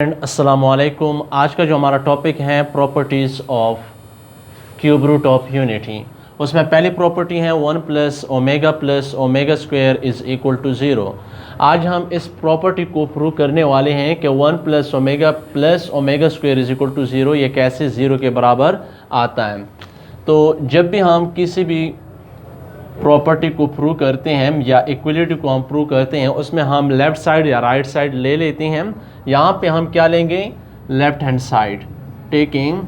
अस्सलामुअलैकुम। आज का जो हमारा टॉपिक है properties of cube root of unity, उसमें पहली प्रॉपर्टी है 1 plus omega square is equal to 0। आज हम इस प्रॉपर्टी को प्रूव करने वाले हैं कि 1 plus omega square is equal to 0 ये कैसे 0 के बराबर आता है। तो जब भी हम किसी भी प्रॉपर्टी को प्रूव करते हैं या इक्वलिटी को हम प्रूव करते हैं, उसमें हम लेफ़्ट साइड या राइट साइड ले लेते हैं। यहाँ पे हम क्या लेंगे, left hand side, taking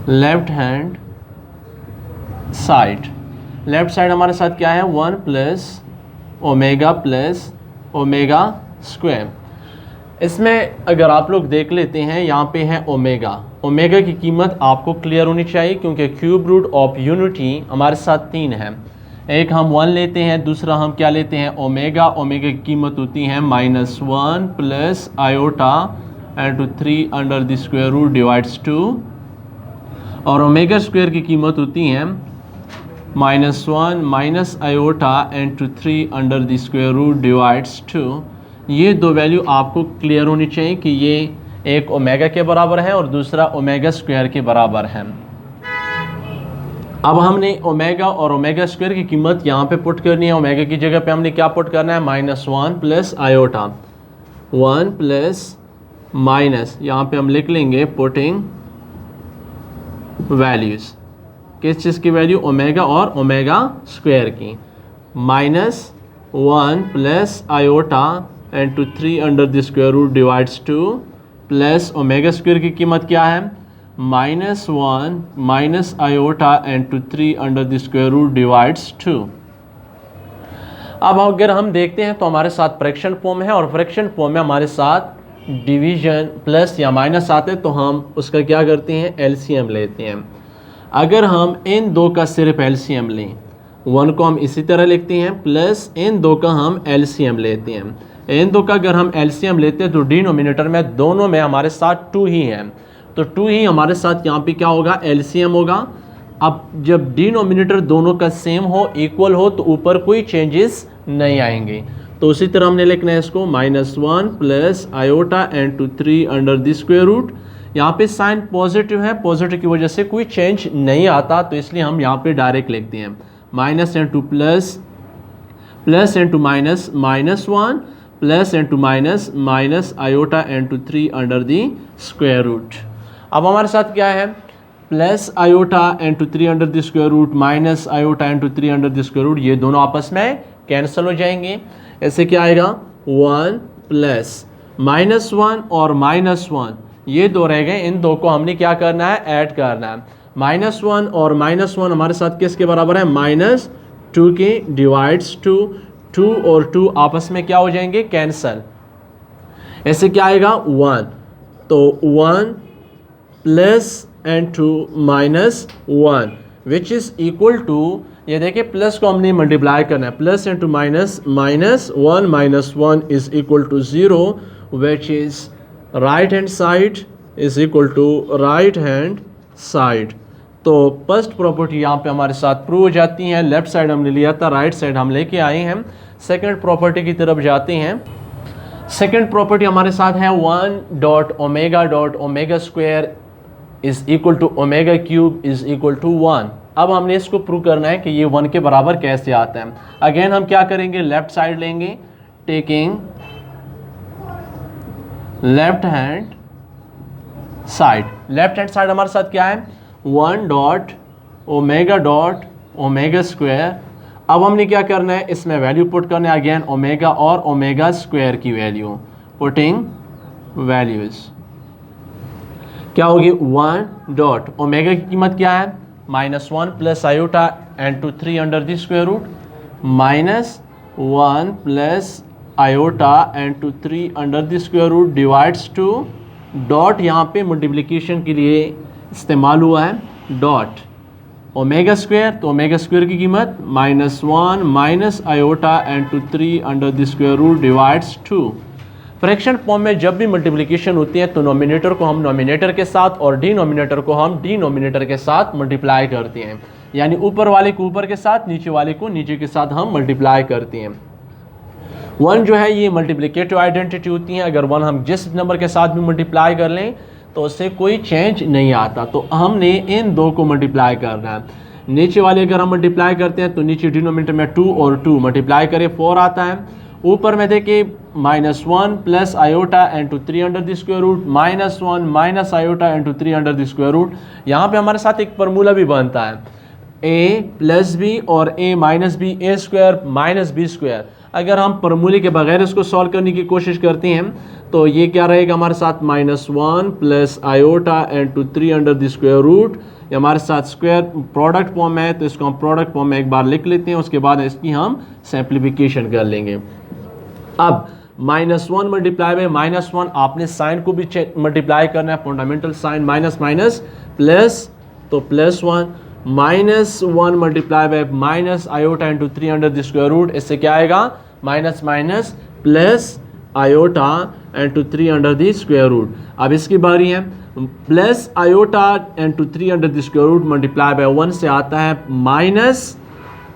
left hand side. Left side हमारे साथ क्या है, 1 प्लस ओमेगा स्क्वायर। इसमें अगर आप लोग देख लेते हैं, यहाँ पे है ओमेगा की कीमत आपको क्लियर होनी चाहिए, क्योंकि क्यूब रूट ऑफ यूनिटी हमारे साथ 3 है। एक हम 1 लेते हैं, दूसरा हम क्या लेते हैं, ओमेगा की कीमत होती है -1 plus iota into 3 under the square root divides 2, और ओमेगा स्क्वायर की कीमत होती है -1 minus iota into 3 under the square root divides 2। ये दो वैल्यू आपको क्लियर होनी चाहिए कि ये एक ओमेगा के बराबर है और दूसरा ओमेगा स्क्वायर के बराबर है। अब हमने ओमेगा और ओमेगा स्क्वायर की कीमत यहाँ पे पुट करनी है। ओमेगा की जगह पे हमने क्या पुट करना है, -1 प्लस आयोटा, 1 प्लस माइनस, यहाँ पे हम लिख लेंगे पुटिंग वैल्यूज़, किस चीज़ की वैल्यू, ओमेगा और ओमेगा स्क्वायर की, -1 plus iota into 3 under the square root divides 2 plus omega square की कीमत क्या है, -1 minus iota into 3 under the square root divides 2। अब अगर हम देखते हैं तो हमारे साथ फ्रैक्शन फॉर्म है, और फ्रैक्शन फॉर्म में हमारे साथ डिवीजन प्लस या माइनस आते हैं, तो हम उसका क्या करते हैं, एलसीएम लेते हैं। अगर हम इन दो का सिर्फ एलसीएम लें, 1 को हम इसी तरह लिखते हैं, प्लस इन दो का हम एलसीएम लेते हैं। इन दो का अगर हम एलसीएम लेते हैं तो डिनोमिनेटर में दोनों में हमारे साथ 2 ही है, तो 2 ही हमारे साथ यहाँ पे क्या होगा, एलसीएम होगा। अब जब डिनोमिनेटर दोनों का सेम हो, इक्वल हो, तो ऊपर कोई चेंजेस नहीं आएंगे। तो उसी तरह हमने लिखना है इसको, -1 plus iota into 3 under the square root. यहाँ पे साइन पॉजिटिव है, पॉजिटिव की वजह से कोई चेंज नहीं आता, तो इसलिए हम यहाँ पे डायरेक्ट लिखते हैं minus into plus, plus into minus, -1 plus into minus iota into 3 under the square root. अब हमारे साथ क्या है, plus iota into 3 under the square root minus iota into 3 under the square root, ये दोनों आपस में कैंसिल हो जाएंगे। ऐसे क्या आएगा, 1 प्लस -1 और -1 ये दो रह गए, इन दो को हमने क्या करना है, ऐड करना है। -1 और -1 हमारे साथ किसके बराबर है, -2 के, डिवाइड्स 2 और 2 आपस में क्या हो जाएंगे, कैंसल। ऐसे क्या आएगा, 1, तो 1 plus and 2 -1 which is equal to, ये देखिए प्लस को हमने मल्टीप्लाई करना है, plus into minus, -1 is equal to 0 which is right hand side is equal to right hand side. तो फर्स्ट प्रॉपर्टी यहाँ पे हमारे साथ प्रूव हो जाती है। लेफ्ट साइड हमने लिया था, राइट साइड हम लेके आए हैं। सेकंड प्रॉपर्टी की तरफ जाते हैं। सेकंड प्रॉपर्टी हमारे साथ है 1 omega square is equal to omega cube is equal to 1। अब हमने इसको प्रूव करना है कि ये 1 के बराबर कैसे आता है। अगेन हम क्या करेंगे, लेफ्ट साइड लेंगे, taking left hand side. Left hand side हमारे साथ क्या है, 1 ओमेगा स्क्वायर। अब हमने क्या करना है, इसमें वैल्यू पुट करना है, अगेन ओमेगा और ओमेगा स्क्वायर की वैल्यू, पुटिंग वैल्यूज क्या होगी, 1 ओमेगा की कीमत क्या है, -1 plus iota into 3 under the square root, -1 plus iota into 3 under the square root divides 2, dot यहाँ पे मल्टीप्लिकेशन के लिए इस्तेमाल हुआ है, डॉट ओमेगा स्क्वायर, तो ओमेगा स्क्वायर की कीमत -1 minus iota into 3 under the square root divides 2। Fraction form में जब भी मल्टीप्लिकेशन होती है तो नोमिनेटर को हम नोमिनेटर के साथ और डिनोमिनेटर को हम डिनोमिनेटर के साथ मल्टीप्लाई करते हैं, यानी ऊपर वाले को ऊपर के साथ, नीचे वाले को नीचे के साथ हम मल्टीप्लाई करते हैं। 1 जो है ये मल्टीप्लिकेटिव आइडेंटिटी होती है, अगर 1 हम जिस नंबर के साथ भी मल्टीप्लाई कर लें तो उससे कोई चेंज नहीं आता। तो हमने इन दो को मल्टीप्लाई करना है। नीचे वाले अगर हम मल्टीप्लाई करते हैं तो नीचे डिनोमिनेटर में 2 और 2 मल्टीप्लाई करें 4 आता है। ऊपर में देखिए -1 plus iota into 3 under the square root, -1 minus iota into 3 under the square root. यहाँ पे हमारे साथ एक फार्मूला भी बनता है a प्लस बी और a minus B, A square minus B square. अगर हम फार्मूले के बगैर इसको सॉल्व करने की कोशिश करते हैं तो ये क्या रहेगा हमारे साथ -1 plus iota into 3 under the square root. ये हमारे साथ स्क्वायर प्रोडक्ट फॉर्म है तो इसको हम प्रोडक्ट फॉर्म में एक बार लिख लेते हैं, उसके बाद इसकी हम सिंप्लीफिकेशन कर लेंगे। अब -1 मल्टीप्लाई बाय -1 आपने साइन को भी मल्टीप्लाई करना है, fundamental sign minus minus plus, तो +1 -1 multiply by minus iota into 3 under the square root. इससे क्या आएगा minus minus plus iota into 3 under the square root. अब इसकी बारी है plus iota into 3 under the square root multiply by 1 से आता है minus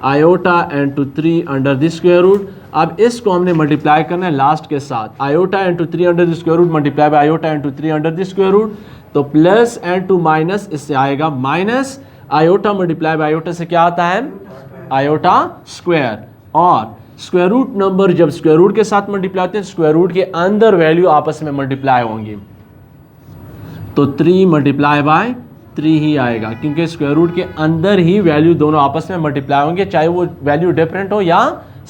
iota into 3 under the square root. अब इसको हमने मल्टीप्लाई करना है लास्ट के साथ, iota into 3 under the square root multiply by iota into 3 under the square root. तो प्लस इंटू माइनस, इससे आएगा minus iota multiply by iota से क्या आता है आयोटा स्क्वायर। और स्क्वायर रूट नंबर जब स्क्वायर रूट के साथ मल्टीप्लाई होते हैं स्क्वायर रूट के अंदर वैल्यू आपस में मल्टीप्लाई होंगी, तो 3 मल्टीप्लाई बाय 3 ही आएगा, क्योंकि स्क्वायर रूट के अंदर ही वैल्यू दोनों आपस में मल्टीप्लाई होंगे, चाहे वो वैल्यू डिफरेंट हो या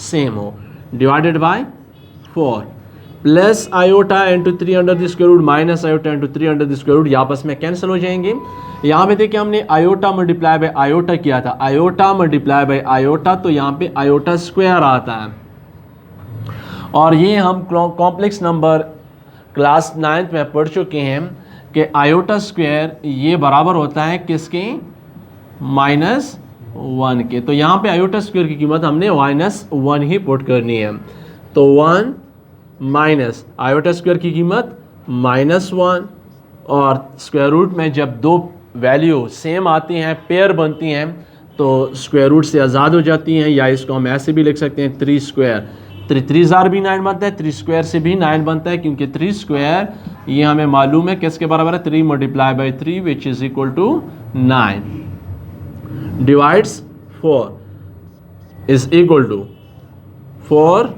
सेम हो। Divided by 4 plus iota into 3 under the square root minus iota into 3 under the square root, ये आपस में कैंसिल हो जाएंगे। यहाँ पे देखिए हमने आयोटा मल्टीप्लाई बाय आयोटा किया था, आयोटा मल्टीप्लाई बाय आयोटा, तो यहाँ पे आयोटा स्क्वायर आता है। और ये हम कॉम्प्लेक्स नंबर क्लास 9th में पढ़ चुके हैं कि आयोटा स्क्वायर ये बराबर होता है किसके -1 के। तो यहाँ पे आयोटा स्क्वायर की कीमत हमने -1 ही पुट करनी है, तो 1 माइनस आयोटा स्क्वायर की कीमत -1। और स्क्वायर रूट में जब दो वैल्यू सेम आती हैं, पेयर बनती हैं, तो स्क्वायर रूट से आज़ाद हो जाती हैं, या इसको हम ऐसे भी लिख सकते हैं 3 स्क्वायर, 3 भी 9 बनता है, 3 स्क्वायर से भी 9 बनता है, क्योंकि 3 स्क्वायर ये हमें मालूम है किसके बराबर है 3 multiply by 3 which is equal to 9 divides 4 is equal to 4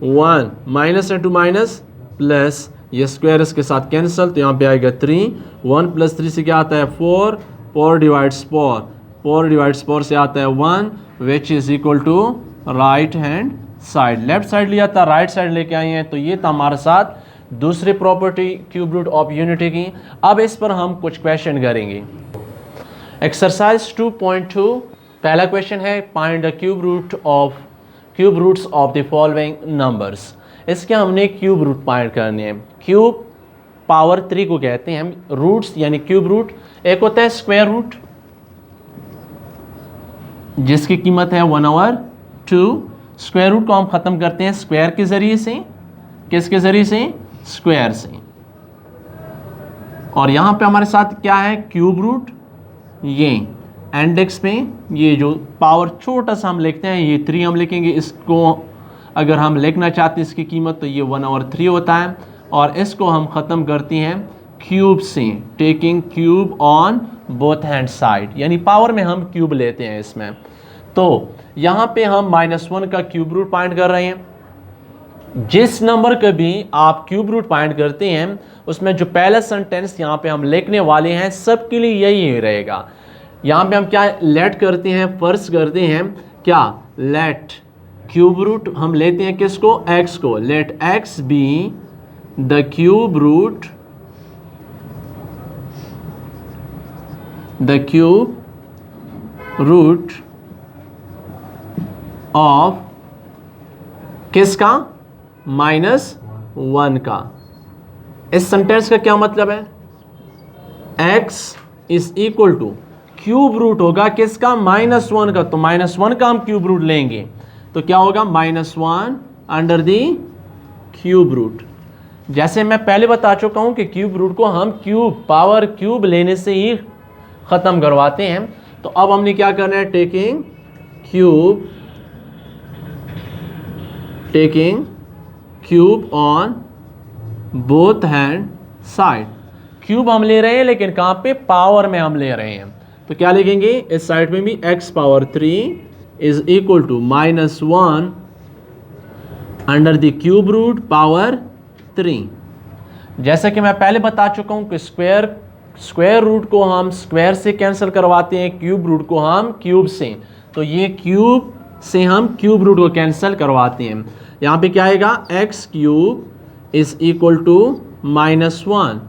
1 minus into minus plus, ये स्क्वायर इसके साथ कैंसिल, तो यहाँ पे आएगा 3, 1 प्लस 3 से क्या आता है 4, 4 डिवाइड्स 4, 4 डिवाइड्स 4 से आता है 1 which is equal to right hand side. Left side लिया था, राइट साइड लेके आए हैं, तो ये था हमारे साथ दूसरी property cube root of unity की। अब इस पर हम कुछ क्वेश्चन करेंगे। एक्सरसाइज 2.2 पहला क्वेश्चन है find the cube roots of the following numbers. इसके हमने क्यूब रूट फाइंड करने हैं। क्यूब पावर 3 को कहते हैं हम, रूट्स यानी क्यूब रूट। एक होता है स्क्वायर रूट जिसकी कीमत है 1/2। स्क्वायर रूट को हम खत्म करते हैं स्क्वायर के जरिए से, किसके जरिए से स्क्वायर से। और यहां पे हमारे साथ क्या है क्यूब रूट, ये इंडेक्स में ये जो पावर छोटा सा हम लिखते हैं ये 3 हम लिखेंगे। इसको अगर हम लिखना चाहते हैं इसकी कीमत तो ये 1/3 होता है। और इसको हम ख़त्म करते हैं क्यूब से, taking cube on both hand side, यानी पावर में हम क्यूब लेते हैं इसमें। तो यहाँ पे हम -1 का क्यूब रूट फाइंड कर रहे हैं। जिस नंबर का भी आप क्यूब रूट फाइंड करते हैं उसमें जो पहला सेंटेंस यहाँ पे हम लिखने वाले हैं सबके लिए यही रहेगा। यहाँ पे हम क्या लेट करते हैं, फर्स्ट करते हैं क्या लेट क्यूब रूट, हम लेते हैं किसको x को, let x be the cube root of किसका -1 का। इस सेंटेंस का क्या मतलब है, x is equal to cube root होगा किसका -1 का, तो -1 का हम क्यूब रूट लेंगे तो क्या होगा -1 अंडर द क्यूब रूट। जैसे मैं पहले बता चुका हूं कि क्यूब रूट को हम क्यूब पावर क्यूब लेने से ही ख़त्म करवाते हैं। तो अब हमने क्या करना है, taking cube on both hand side. Cube हम ले रहे हैं लेकिन कहाँ पे, पावर में हम ले रहे हैं, तो क्या लिखेंगे इस साइड में भी x power 3 is equal to -1 under the cube root power 3। जैसा कि मैं पहले बता चुका हूं कि स्क्वायर रूट को हम स्क्वायर से कैंसिल करवाते हैं, क्यूब रूट को हम क्यूब से, तो ये क्यूब से हम क्यूब रूट को कैंसिल करवाते हैं। यहाँ पे क्या आएगा, x cube is equal to -1,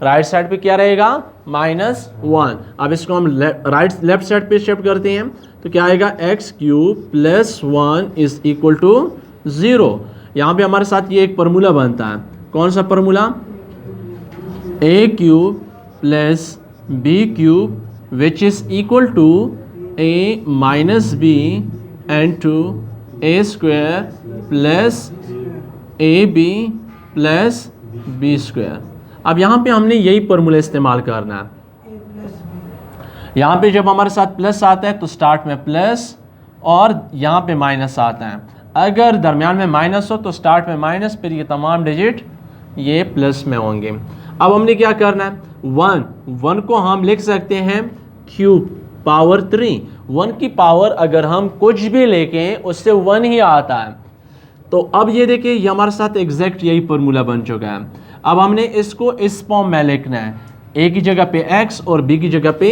right side पे क्या रहेगा -1। अब इसको हम लेफ्ट साइड पे शिफ्ट करते हैं तो क्या आएगा, x cube plus 1 is equal to 0। यहाँ पे हमारे साथ ये एक फार्मूला बनता है, कौन सा फार्मूला, a cube plus b cube which is equal to a minus B and to a square plus ab plus B square. अब यहाँ पे हमने यही फार्मूला इस्तेमाल करना है। यहाँ पे जब हमारे साथ प्लस आता है तो स्टार्ट में प्लस और यहाँ पे माइनस आता है, अगर दरमियान में माइनस हो तो स्टार्ट में माइनस, फिर ये तमाम डिजिट ये प्लस में होंगे। अब हमने क्या करना है, 1 को हम लिख सकते हैं क्यूब पावर 3। 1 की पावर अगर हम कुछ भी लेके उससे 1 ही आता है। तो अब ये देखिए ये हमारे साथ एग्जैक्ट यही फार्मूला बन चुका है। अब हमने इसको इस फॉर्म में लिखना है, a की जगह पे x और b की जगह पे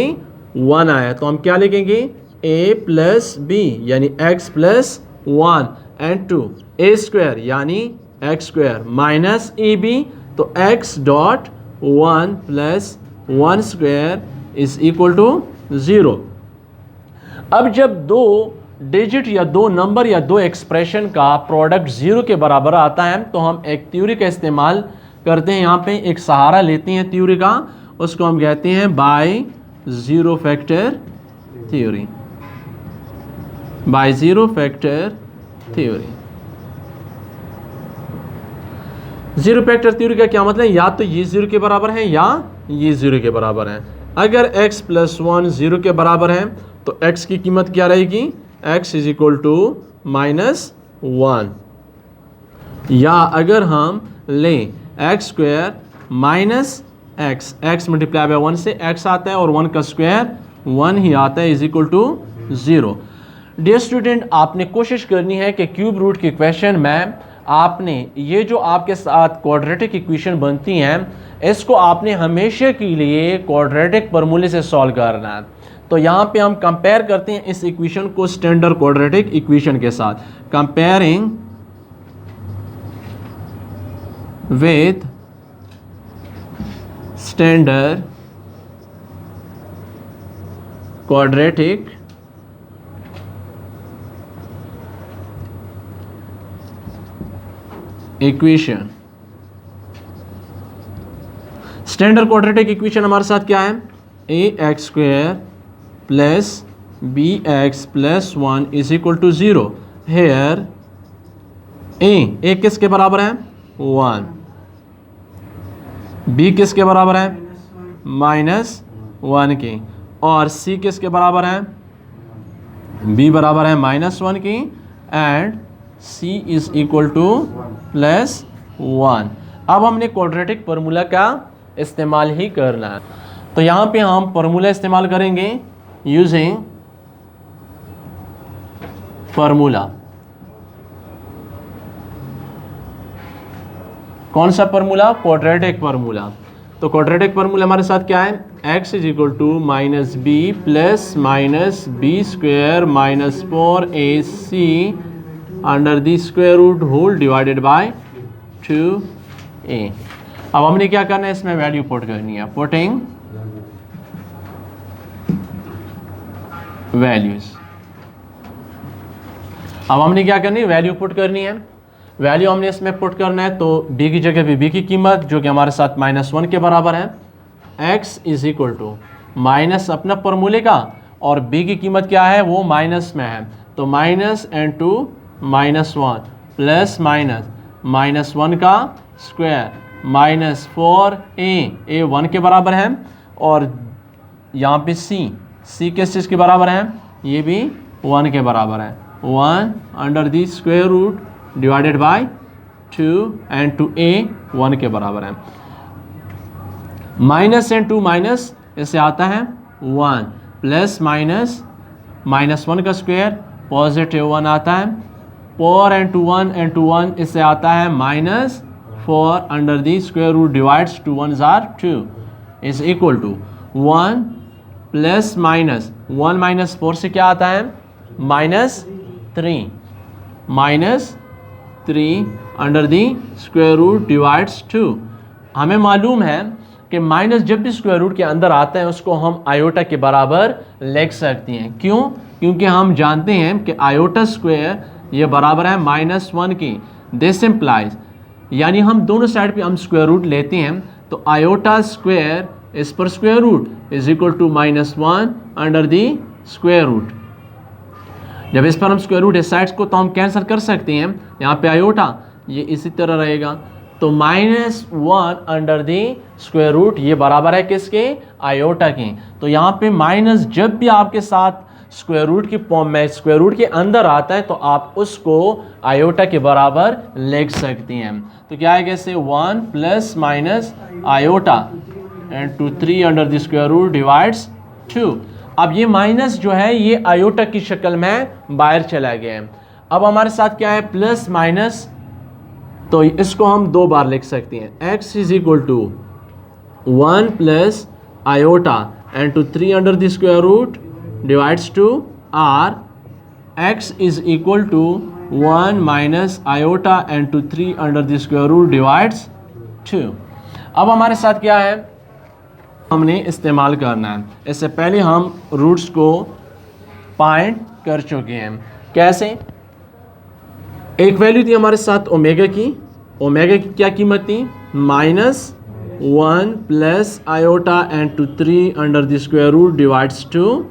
1 आया, तो हम क्या लिखेंगे, a प्लस बी यानी x plus 1 and 2 a square यानी x स्क्वायर माइनस ए बी, तो x dot 1 plus 1 square is equal to 0। अब जब दो डिजिट या दो नंबर या दो एक्सप्रेशन का प्रोडक्ट 0 के बराबर आता है तो हम एक थ्योरी का इस्तेमाल करते हैं, यहाँ पे एक सहारा लेते हैं थ्योरी का, उसको हम कहते हैं by zero factor theory, by zero factor theory. Zero factor theory का क्या मतलब है, या तो ये 0 के बराबर है या ये 0 के बराबर है। अगर x प्लस 1 0 के बराबर है तो x की कीमत क्या रहेगी, x इज इक्वल टू -1, या अगर हम लें x square minus x multiply by 1 से x आता है और 1 का स्क्वायर 1 ही आता है, is equal to 0। Dear student, आपने कोशिश करनी है कि क्यूब रूट की क्वेश्चन में आपने ये जो आपके साथ क्वाड्रेटिक इक्वेशन बनती हैं इसको आपने हमेशा के लिए क्वाड्रेटिक फार्मूले से सॉल्व करना है। तो यहाँ पे हम कंपेयर करते हैं इस इक्वेशन को स्टैंडर्ड क्वाड्रेटिक इक्वेशन के साथ, comparing with standard quadratic equation. Standard quadratic equation हमारे साथ क्या है, a x square plus b x plus 1 is equal to 0। Here a किसके बराबर है, 1, बी किसके बराबर है, -1 की, और सी किसके बराबर है, बी बराबर है -1 की, and C is equal to +1। अब हमने क्वाड्रेटिक फार्मूला का इस्तेमाल ही करना है, तो यहाँ पे हम फार्मूला इस्तेमाल करेंगे यूजिंग फार्मूला। कौन सा फार्मूला, क्वाड्रेटिक फार्मूला। तो क्वाड्रेटिक फार्मूला हमारे साथ क्या है, x is equal to -b plus minus B square -4ac under the square root whole divided by 2a। अब हमने क्या करना है, इसमें वैल्यू पुट करनी है, पुटिंग वैल्यूज। अब हमने क्या करनी है, वैल्यू पुट करनी है। वैल्यू हमने इसमें पुट करना है तो b की जगह पे b की कीमत जो कि हमारे साथ -1 के बराबर है, x is equal to minus अपना फॉर्मूले का, और b की कीमत क्या है, वो माइनस में है, तो minus into -1 plus minus -1 का स्क्वायर -4a 1 के बराबर है, और यहाँ पे c किस चीज़ के बराबर है, ये भी 1 के बराबर है, 1 under the square root divided by 2 into a 1 के बराबर है। माइनस एंड टू माइनस इससे आता है 1 प्लस माइनस -1 का स्क्वायर पॉजिटिव 1 आता है। 4 एंड टू 1 इससे आता है -4 under the square root divides 2 1s or 2 is equal to 1 plus minus 1 minus 4 से क्या आता है -3 under the square root divides 2। हमें मालूम है कि माइनस जब भी स्क्वायर रूट के अंदर आता है उसको हम आयोटा के बराबर लिख सकते हैं। क्यों? क्योंकि हम जानते हैं कि आयोटा स्क्वायर ये बराबर है -1 की। दिस इम्प्लाइज यानी हम दोनों साइड पे हम स्क्वायर रूट लेते हैं तो आयोटा स्क्वायर इस पर square root is equal to -1 under the square root. जब इस पर हम स्क्वायर रूट इस साइड्स को तो हम कैंसिल कर सकते हैं, यहाँ पे आयोटा ये इसी तरह रहेगा तो -1 अंडर दी स्क्वायर रूट ये बराबर है किसके आयोटा के। तो यहाँ पे माइनस जब भी आपके साथ स्क्वायर रूट की फॉर्म में स्क्वायर रूट के अंदर आता है तो आप उसको आयोटा के बराबर लिख सकते हैं। तो क्या है कैसे 1 plus minus iota into 3 under the square root divides 2। अब ये माइनस जो है ये आयोटा की शक्ल में बाहर चला गया है। अब हमारे साथ क्या है प्लस माइनस, तो इसको हम दो बार लिख सकते हैं। x is equal to 1 plus iota into 3 under the square root divides 2 or x is equal to 1 minus iota into 3 under the square root divides 2। अब हमारे साथ क्या है हमने इस्तेमाल करना है। इससे पहले हम रूट्स को फाइंड कर चुके हैं। कैसे? एक वैल्यू थी हमारे साथ ओमेगा की क्या कीमत थी -1 plus iota into 3 under the square root divides 2।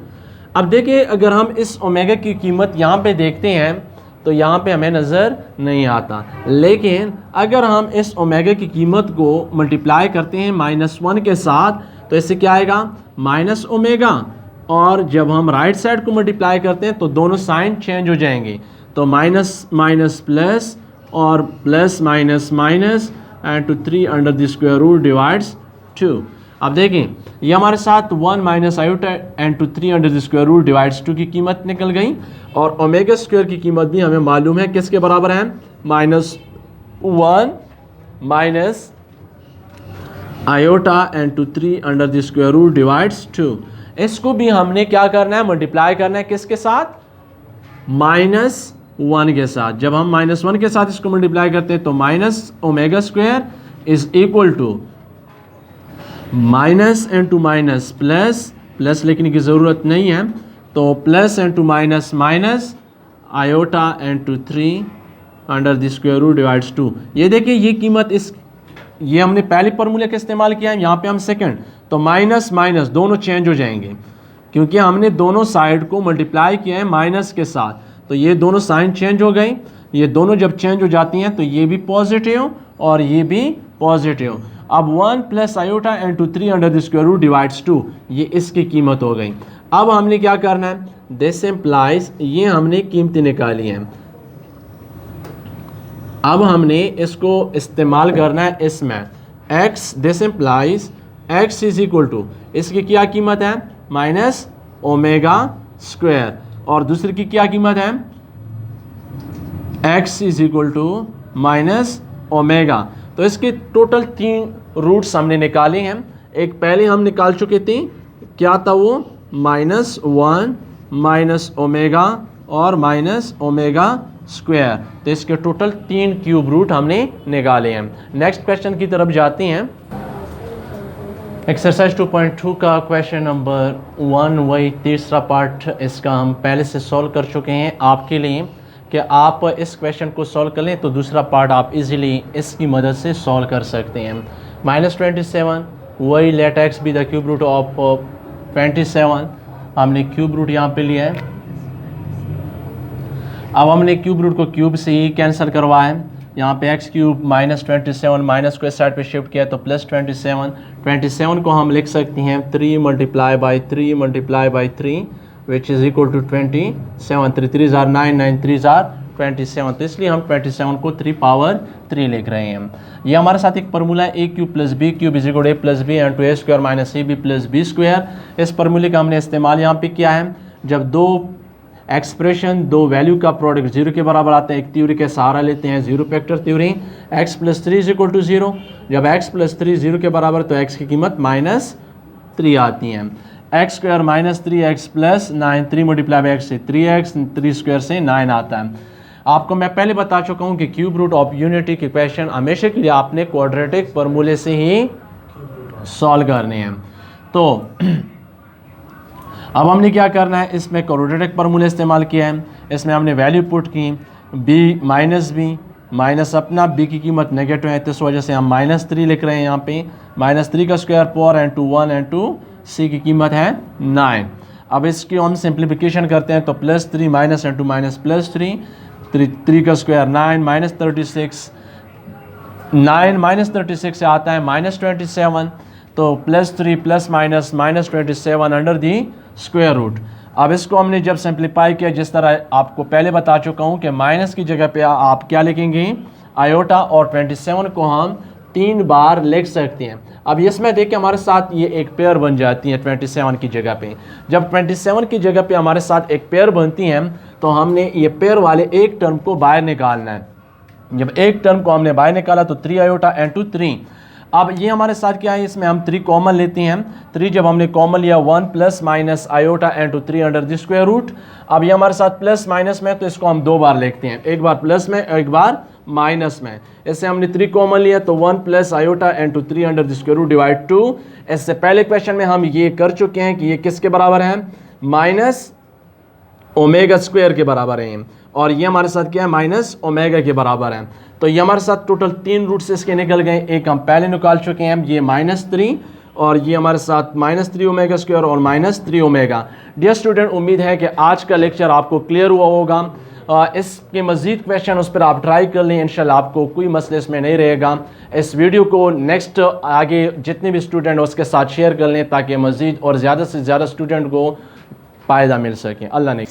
अब देखिए अगर हम इस ओमेगा की कीमत यहाँ पे देखते हैं तो यहाँ पे हमें नज़र नहीं आता, लेकिन अगर हम इस ओमेगा की कीमत को मल्टीप्लाई करते हैं -1 के साथ तो इससे क्या आएगा माइनस ओमेगा, और जब हम राइट साइड को मल्टीप्लाई करते हैं तो दोनों साइन चेंज हो जाएंगे। तो माइनस माइनस प्लस और plus minus minus into 3 under the square root divides 2। अब देखें ये हमारे साथ 1 minus iota into 3 under the square root divides 2 की कीमत निकल गई, और ओमेगा स्क्वायर की कीमत भी हमें मालूम है किसके बराबर है -1 minus iota into 3 under the square root divides 2। इसको भी हमने क्या करना है मल्टीप्लाई करना है किसके साथ -1 के साथ। जब हम -1 के साथ इसको मल्टीप्लाई करते हैं तो minus omega square is equal to minus into minus plus लिखने की ज़रूरत नहीं है, तो plus into minus minus iota into 3 under the square root divides 2। ये देखिए ये कीमत ये हमने पहले फार्मूले का इस्तेमाल किया है, यहाँ पे हम सेकंड, तो माइनस माइनस दोनों चेंज हो जाएंगे क्योंकि हमने दोनों साइड को मल्टीप्लाई किया है माइनस के साथ, तो ये दोनों साइन चेंज हो गई। ये दोनों जब चेंज हो जाती हैं तो ये भी पॉजिटिव और ये भी पॉजिटिव। अब 1 plus iota into 3 under the square root divides 2 ये इसकी कीमत हो गई। अब हमने क्या करना है दिस इम्प्लाइज ये हमने कीमतें निकाली हैं, अब हमने इसको इस्तेमाल करना है इसमें x, this implies x is equal to इसकी क्या कीमत है माइनस ओमेगा स्क्वायर, और दूसरी की क्या कीमत है x is equal to minus omega. तो इसके टोटल 3 रूट्स हमने निकाले हैं। एक पहले हम निकाल चुके थे, क्या था वो -1 माइनस ओमेगा और माइनस ओमेगा स्क्वायर। तो इसके टोटल 3 क्यूब रूट हमने निकाले हैं। नेक्स्ट क्वेश्चन की तरफ जाते हैं। एक्सरसाइज 2.2 का क्वेश्चन नंबर 1 वही तीसरा पार्ट इसका हम पहले से सॉल्व कर चुके हैं आपके लिए कि आप इस क्वेश्चन को सॉल्व कर लें तो दूसरा पार्ट आप इजीली इसकी मदद से सॉल्व कर सकते हैं। -27 वही let X be the cube root of 27, हमने क्यूब रूट यहाँ पे लिया है। अब हमने क्यूब रूट को क्यूब से ही कैंसिल करवाया है, यहाँ पे एक्स क्यूब -27 माइनस को इस साइड पे शिफ्ट किया तो +27 को हम लिख सकते हैं 3 multiply by 3 which is equal to 27। 3 3 9 9 3 27, तो इसलिए हम 27 को 3 पावर 3 लिख रहे हैं। ये हमारे साथ एक फार्मूला है a cube plus b cube is equal to a plus b and to a square minus A b plus B square. इस फार्मूले का हमने इस्तेमाल यहाँ पे किया है जब दो एक्सप्रेशन, दो वैल्यू का प्रोडक्ट 0 के बराबर आता है, एक थ्योरी का सहारा लेते हैं, zero factor theory, x plus 3 is equal to 0। जब x प्लस 3 0 के बराबर तो x की कीमत -3 आती है। X square minus 3x plus 9, 3 multiply by x से 3x, 3 स्क्वायर से 9 आता है। आपको मैं पहले बता चुका हूँ कि क्यूब रूट ऑफ यूनिटी के क्वेश्चन हमेशा के लिए आपने क्वाड्रेटिक फॉर्मूले से ही सॉल्व करने हैं। तो अब हमने क्या करना है, इसमें क्वाड्रेटिक फॉर्मूले इस्तेमाल किया है। इसमें हमने वैल्यू पुट की b माइनस बी, माइनस अपना b की कीमत नेगेटिव है तो इस वजह से हम -3 लिख रहे हैं यहाँ पे। -3 का स्क्वायर 4 एंड 2 1 एंड 2 c की कीमत है 9। अब इसकी हम सिंप्लीफिकेशन करते हैं तो +3 माइनस इंटू माइनस +3, 3 का स्क्वायर 9, -36, 9 -36 से आता है -27, तो +3 plus minus -27 under the square root. अब इसको हमने जब सिंप्लीफाई किया, जिस तरह आपको पहले बता चुका हूँ कि माइनस की जगह पे आप क्या लिखेंगे, आयोटा, और 27 को हम 3 बार लिख सकते हैं। अब इसमें देखिए हमारे साथ ये एक पेयर बन जाती है 27 की जगह पे। जब 27 की जगह पे हमारे साथ एक पेयर बनती है तो हमने ये पेयर वाले एक टर्म को बाहर निकालना है। जब एक टर्म को हमने बाहर निकाला तो 3 आयोटा एंड टू 3। अब ये हमारे साथ क्या है, इसमें हम 3 कॉमन लेते हैं। 3 जब हमने कॉमन लिया 1 plus minus iota into 3 under the square root. अब ये हमारे साथ प्लस माइनस में तो इसको हम 2 बार लिखते हैं, एक बार प्लस में एक बार माइनस में। इससे हमने 3 कॉमन लिया तो 1 plus iota into 3 under the square root divide 2। इससे पहले क्वेश्चन में हम ये कर चुके हैं कि ये किसके बराबर है, माइनस ओमेगा स्क्वायर के बराबर है, और ये हमारे साथ क्या है, माइनस ओमेगा के बराबर है। तो ये हमारे साथ टोटल 3 रूट से इसके निकल गए। एक हम पहले निकाल चुके हैं, ये -3, और ये हमारे साथ -3 ओमेगा स्क्वायर और -3 ओमेगा। डियर स्टूडेंट, उम्मीद है कि आज का लेक्चर आपको क्लियर हुआ होगा। इसके मज़ीद क्वेश्चन उस पर आप ट्राई कर लें, इंशाल्लाह आपको कोई मसले इसमें नहीं रहेगा। इस वीडियो को नेक्स्ट आगे जितने भी स्टूडेंट उसके साथ शेयर कर लें ताकि मज़ीद और ज़्यादा से ज़्यादा स्टूडेंट को फ़ायदा मिल सके। अल्लाह ने